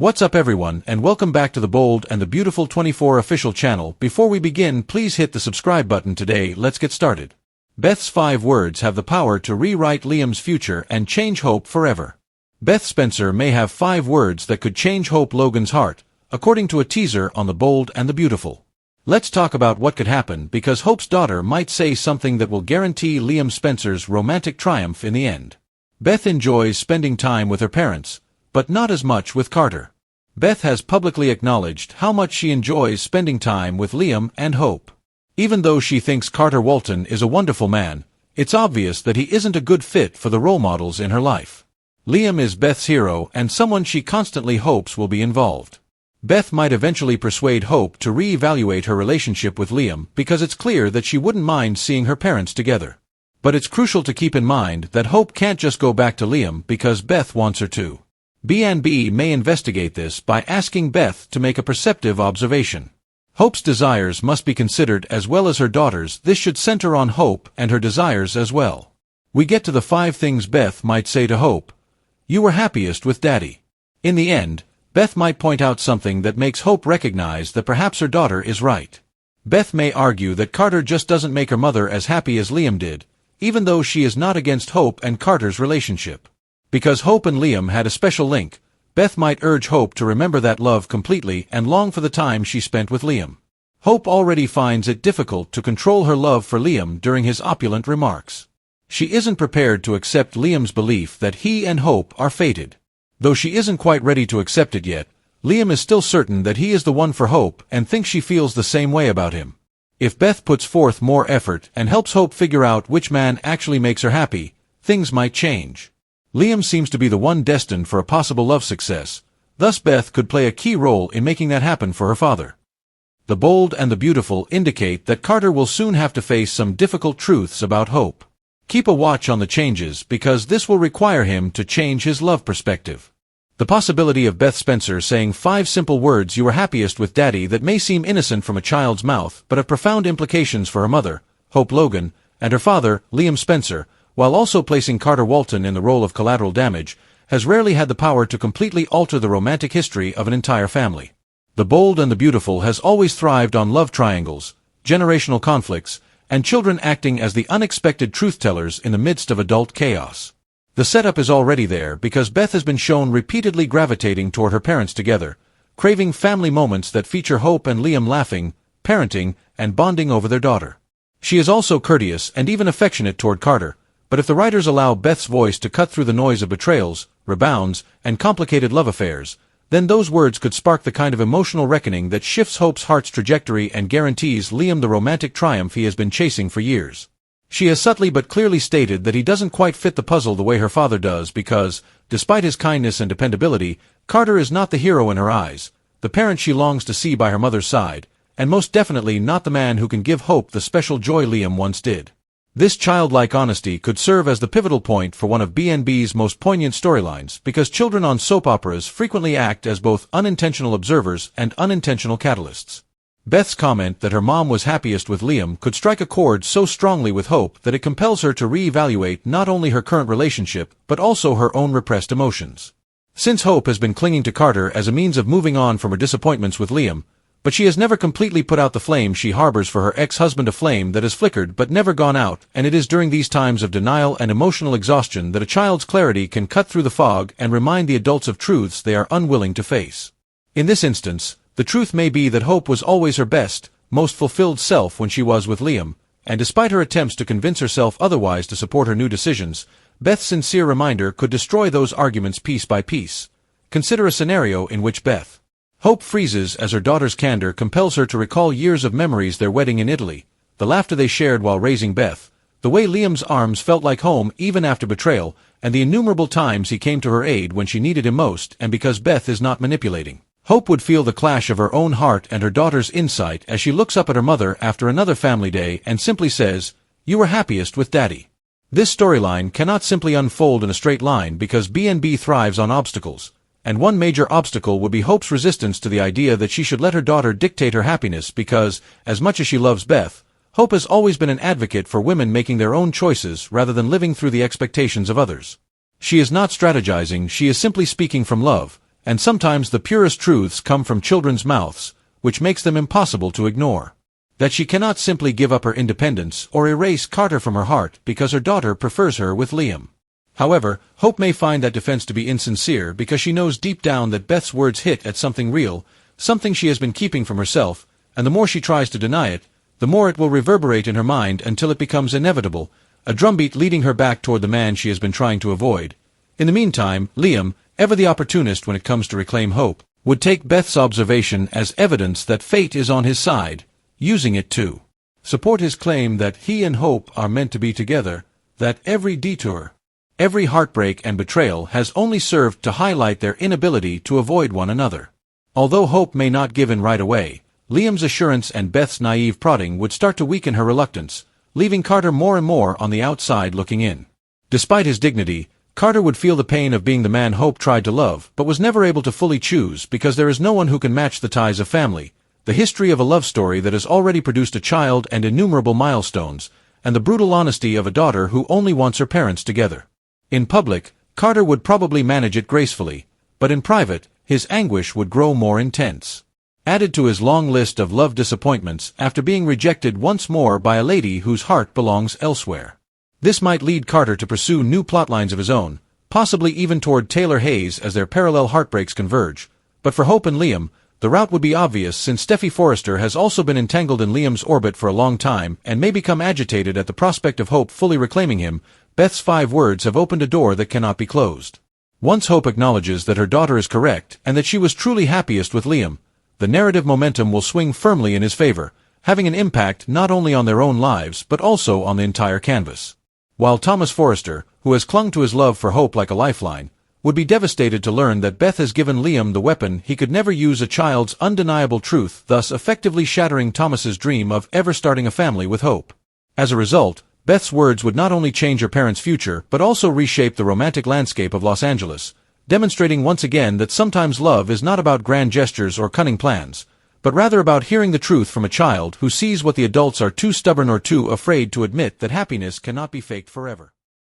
What's up everyone, and welcome back to the Bold and the Beautiful 24 official channel. Before we begin, please hit the subscribe button today. Let's get started. Beth's 5 words have the power to rewrite Liam's future and change Hope forever. Beth Spencer may have 5 words that could change Hope Logan's heart, according to a teaser on the Bold and the Beautiful. Let's talk about what could happen, because Hope's daughter might say something that will guarantee Liam Spencer's romantic triumph in the end. Beth enjoys spending time with her parents, but not as much with Carter. Beth has publicly acknowledged how much she enjoys spending time with Liam and Hope. Even though she thinks Carter Walton is a wonderful man, it's obvious that he isn't a good fit for the role models in her life. Liam is Beth's hero and someone she constantly hopes will be involved. Beth might eventually persuade Hope to re-evaluate her relationship with Liam because it's clear that she wouldn't mind seeing her parents together. But it's crucial to keep in mind that Hope can't just go back to Liam because Beth wants her to. B&B may investigate this by asking Beth to make a perceptive observation. Hope's desires must be considered as well as her daughter's. This should center on Hope and her desires as well. We get to the 5 things Beth might say to Hope. You were happiest with Daddy. In the end, Beth might point out something that makes Hope recognize that perhaps her daughter is right. Beth may argue that Carter just doesn't make her mother as happy as Liam did, even though she is not against Hope and Carter's relationship. Because Hope and Liam had a special link, Beth might urge Hope to remember that love completely and long for the time she spent with Liam. Hope already finds it difficult to control her love for Liam during his opulent remarks. She isn't prepared to accept Liam's belief that he and Hope are fated. Though she isn't quite ready to accept it yet, Liam is still certain that he is the one for Hope and thinks she feels the same way about him. If Beth puts forth more effort and helps Hope figure out which man actually makes her happy, things might change. Liam seems to be the one destined for a possible love success, thus Beth could play a key role in making that happen for her father. The Bold and the Beautiful indicate that Carter will soon have to face some difficult truths about Hope. Keep a watch on the changes because this will require him to change his love perspective. The possibility of Beth Spencer saying 5 simple words you were happiest with Daddy that may seem innocent from a child's mouth but have profound implications for her mother, Hope Logan, and her father, Liam Spencer, while also placing Carter Walton in the role of collateral damage, has rarely had the power to completely alter the romantic history of an entire family. The Bold and the Beautiful has always thrived on love triangles, generational conflicts, and children acting as the unexpected truth-tellers in the midst of adult chaos. The setup is already there because Beth has been shown repeatedly gravitating toward her parents together, craving family moments that feature Hope and Liam laughing, parenting, and bonding over their daughter. She is also courteous and even affectionate toward Carter, but if the writers allow Beth's voice to cut through the noise of betrayals, rebounds, and complicated love affairs, then those words could spark the kind of emotional reckoning that shifts Hope's heart's trajectory and guarantees Liam the romantic triumph he has been chasing for years. She has subtly but clearly stated that he doesn't quite fit the puzzle the way her father does because, despite his kindness and dependability, Carter is not the hero in her eyes, the parent she longs to see by her mother's side, and most definitely not the man who can give Hope the special joy Liam once did. This childlike honesty could serve as the pivotal point for one of B&B's most poignant storylines because children on soap operas frequently act as both unintentional observers and unintentional catalysts. Beth's comment that her mom was happiest with Liam could strike a chord so strongly with Hope that it compels her to re-evaluate not only her current relationship but also her own repressed emotions. Since Hope has been clinging to Carter as a means of moving on from her disappointments with Liam, but she has never completely put out the flame she harbors for her ex-husband, a flame that has flickered but never gone out, and it is during these times of denial and emotional exhaustion that a child's clarity can cut through the fog and remind the adults of truths they are unwilling to face. In this instance, the truth may be that Hope was always her best, most fulfilled self when she was with Liam, and despite her attempts to convince herself otherwise to support her new decisions, Beth's sincere reminder could destroy those arguments piece by piece. Consider a scenario in which Hope freezes as her daughter's candor compels her to recall years of memories, their wedding in Italy, the laughter they shared while raising Beth, the way Liam's arms felt like home even after betrayal, and the innumerable times he came to her aid when she needed him most, and because Beth is not manipulating. Hope would feel the clash of her own heart and her daughter's insight as she looks up at her mother after another family day and simply says, "You were happiest with Daddy." This storyline cannot simply unfold in a straight line because B&B thrives on obstacles. And one major obstacle would be Hope's resistance to the idea that she should let her daughter dictate her happiness because, as much as she loves Beth, Hope has always been an advocate for women making their own choices rather than living through the expectations of others. She is not strategizing, she is simply speaking from love, and sometimes the purest truths come from children's mouths, which makes them impossible to ignore. That she cannot simply give up her independence or erase Carter from her heart because her daughter prefers her with Liam. However, Hope may find that defense to be insincere because she knows deep down that Beth's words hit at something real, something she has been keeping from herself, and the more she tries to deny it, the more it will reverberate in her mind until it becomes inevitable, a drumbeat leading her back toward the man she has been trying to avoid. In the meantime, Liam, ever the opportunist when it comes to reclaim Hope, would take Beth's observation as evidence that fate is on his side, using it to support his claim that he and Hope are meant to be together, that every detour, every heartbreak and betrayal has only served to highlight their inability to avoid one another. Although Hope may not give in right away, Liam's assurance and Beth's naive prodding would start to weaken her reluctance, leaving Carter more and more on the outside looking in. Despite his dignity, Carter would feel the pain of being the man Hope tried to love but was never able to fully choose because there is no one who can match the ties of family, the history of a love story that has already produced a child and innumerable milestones, and the brutal honesty of a daughter who only wants her parents together. In public, Carter would probably manage it gracefully, but in private, his anguish would grow more intense. Added to his long list of love disappointments after being rejected once more by a lady whose heart belongs elsewhere. This might lead Carter to pursue new plotlines of his own, possibly even toward Taylor Hayes as their parallel heartbreaks converge. But for Hope and Liam, the route would be obvious since Steffi Forrester has also been entangled in Liam's orbit for a long time and may become agitated at the prospect of Hope fully reclaiming him. Beth's 5 words have opened a door that cannot be closed. Once Hope acknowledges that her daughter is correct and that she was truly happiest with Liam, the narrative momentum will swing firmly in his favor, having an impact not only on their own lives but also on the entire canvas. While Thomas Forrester, who has clung to his love for Hope like a lifeline, would be devastated to learn that Beth has given Liam the weapon he could never use, a child's undeniable truth, thus effectively shattering Thomas's dream of ever starting a family with Hope. As a result, Beth's words would not only change her parents' future but also reshape the romantic landscape of Los Angeles, demonstrating once again that sometimes love is not about grand gestures or cunning plans, but rather about hearing the truth from a child who sees what the adults are too stubborn or too afraid to admit, that happiness cannot be faked forever.